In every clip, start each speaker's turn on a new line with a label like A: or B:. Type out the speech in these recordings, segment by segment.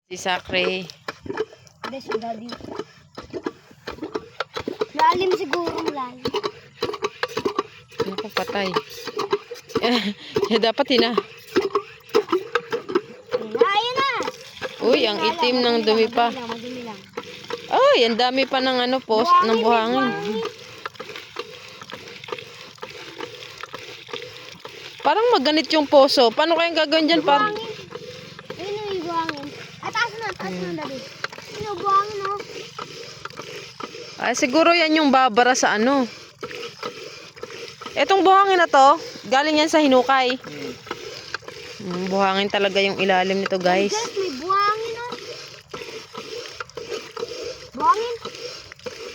A: Si Sakre.
B: Hindi, si Daddy. Lalim siguro, lalim.
A: Ano pa patay? Dapat hina.
B: Ayun na!
A: Uy, ang itim ng dumi pa.
B: Madumi lang.
A: Ay, ang dami pa ng ano, post ng buhangin. Parang maganit yung poso. Paano kayang gagawin dyan?
B: Buhangin. Ayun yung buhangin. Ay, taas na, Daddy. Ayun yung buhangin, oh.
A: Ay, siguro yan yung babara sa ano. Etong buhangin na to, galing yan sa hinukay. Buhangin talaga yung ilalim nito, guys.
B: Guys, may buhangin, oh. Buhangin.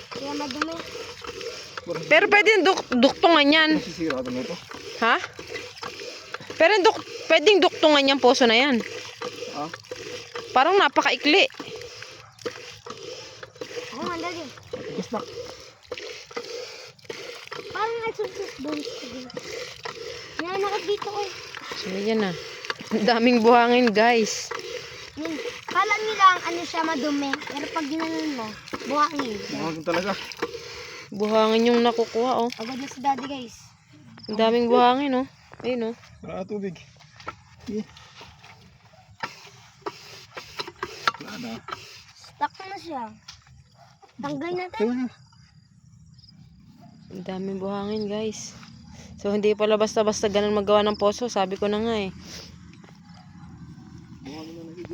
B: Kaya madumi.
A: Pero pwedeng duktungan yan.
C: Nasisira na ito.
A: Ha? Pero pwedeng duktungan yung poso na yan.
C: Ah?
A: Parang napakaikli.
B: Ako nga, Daddy.
C: Tigas na.
B: Parang nagsusus doon. Yan, nakot dito, oh.
A: So, yan na. Ang daming buhangin, guys.
B: Yun. Kala nila ang ano siya madumi. Pero pag ginanon mo, buhangin.
C: Mahagin talaga.
A: Buhangin yung nakukuha, oh.
B: Agad na si Daddy, guys.
A: Ang daming buhangin, oh. Ayun, oh.
C: Wala na tubig. Wala na.
B: Stuck na siya. Tanggal natin.
C: Tayo na.
A: Ang daming buhangin, guys. So, hindi pala basta-basta ganun magawa ng poso. Sabi ko na nga, eh.